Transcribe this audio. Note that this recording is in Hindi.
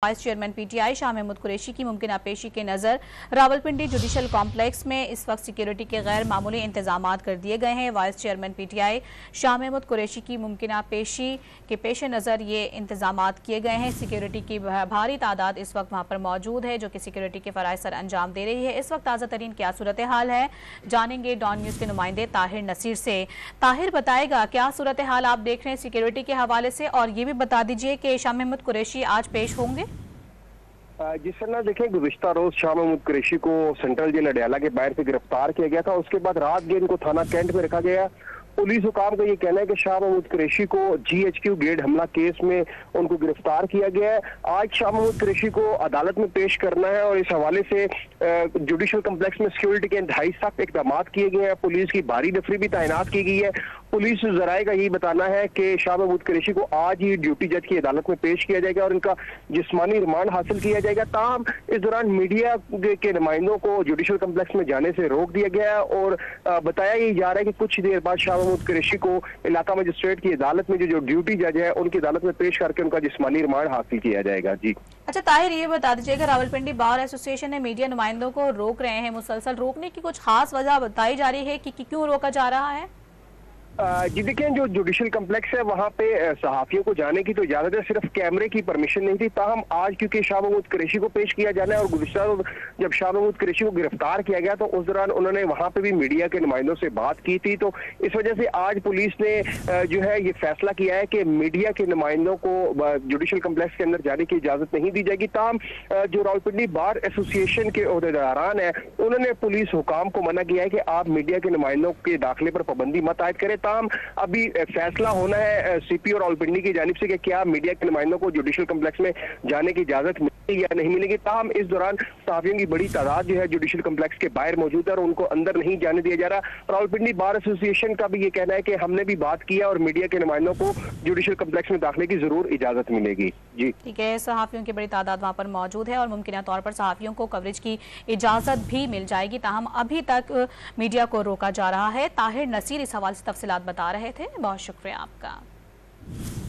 Vice chairman PTI Shah Mahmood Qureshi की मुमकिन पेशी के नज़र रावलपिंडी जुडिशल कॉम्प्लेक्स में इस वक्त सिक्योरिटी के गैर मामूली इंतजाम कर दिए गए हैं। Vice chairman PTI Shah Mahmood Qureshi की मुमकिन पेशी के पेश नज़र ये इंतजाम किए गए हैं। सिक्योरिटी की भारी तादाद इस वक्त वहाँ पर मौजूद है जो कि सिक्योरिटी के फ़राइज़ सर अंजाम दे रही है। इस वक्त ताज़ा तरीन क्या सूरत हाल है जानेंगे डॉन न्यूज़ के नुमाइंदे ताहिर नसीर से। ताहिर बताएगा क्या सूरत हाल आप देख रहे हैं सिक्योरिटी के हवाले से, और ये भी बता दीजिए कि शाह महमूद कुरैशी आज पेश होंगे। जिस तरह देखें गुज़िश्ता रोज शाह महमूद कुरैशी को सेंट्रल जेल अडयाला के बाहर से गिरफ्तार किया गया था। उसके बाद रात दिन इनको थाना कैंट में रखा गया। पुलिस हुकाम का ये कहना है कि शाह महमूद कुरैशी को GHQ ग्रेड हमला केस में उनको गिरफ्तार किया गया है। आज शाह महमूद कुरैशी को अदालत में पेश करना है और इस हवाले से जुडिशल कम्प्लेक्स में सिक्योरिटी के इंतहाई सख्त इकदाम किए गए हैं। पुलिस की भारी नफरी भी तैनात की गई है। पुलिस जराए का यही बताना है कि शाह महमूद कुरैशी को आज ही ड्यूटी जज की अदालत में पेश किया जाएगा और इनका जिस्मानी रिमांड हासिल किया जाएगा। ताहम इस दौरान मीडिया के नुमाइंदों को जुडिशल कम्प्लेक्स में जाने से रोक दिया गया है और बताया यही जा रहा है कि कुछ देर बाद शाह महमूद कुरैशी को इलाका मजिस्ट्रेट की अदालत में जो ड्यूटी जज है उनकी अदालत में पेश करके उनका जिस्मानी रिमांड हासिल किया जाएगा। जी अच्छा ताहिर, ये बता दीजिएगा रावलपिंडी बार एसोसिएशन ने मीडिया नुमाइंदों को रोक रहे हैं, मुसलसल रोकने की कुछ खास वजह बताई जा रही है कि क्यों रोका जा रहा है? जी देखिए, जो जुडिशल कम्प्लेक्स है वहाँ पे सहाफियों को जाने की तो इजाजत है, सिर्फ कैमरे की परमिशन नहीं थी। ताहम आज क्योंकि शाह महमूद कुरैशी को पेश किया जाना है और गुज़िश्ता जब शाह महमूद कुरैशी को गिरफ्तार किया गया तो उस दौरान उन्होंने वहाँ पे भी मीडिया के नुमाइंदों से बात की थी। तो इस वजह से आज पुलिस ने जो है ये फैसला किया है कि मीडिया के नुमाइंदों को जुडिशल कम्प्लेक्स के अंदर जाने की इजाजत नहीं दी जाएगी। ताहम जो रावलपिंडी बार एसोसिएशन के ओहदेदारान है उन्होंने पुलिस हुकाम को मना किया है कि आप मीडिया के नुमाइंदों के दाखिले पर पाबंदी मत आयद करें। अभी फैसला होना है CP और रावलपिंडी की जानिब से कि क्या मीडिया के नुमाइंदों को जुडिशल कम्प्लेक्स में जाने की इजाजत मिलेगी या नहीं मिलेगी। ताहम इस दौरान सहाफियों की बड़ी तादाद जो है जुडिशल कम्प्लेक्स के बाहर मौजूद है और उनको अंदर नहीं जाने दिया जा रहा। रावलपिंडी बार एसोसिएशन का भी ये कहना है कि हमने भी बात किया और मीडिया के नुमाइंदों को जुडिशल कम्प्लेक्स में दाखिले की जरूर इजाजत मिलेगी। जी ठीक है, सहाफियों की बड़ी तादाद वहाँ पर मौजूद है और मुमकिन तौर पर सहाफियों को कवरेज की इजाजत भी मिल जाएगी। ताहम अभी तक मीडिया को रोका जा रहा है। ताहिर नसीर इस हवाले से तफसीलात बता रहे थे। बहुत शुक्रिया आपका।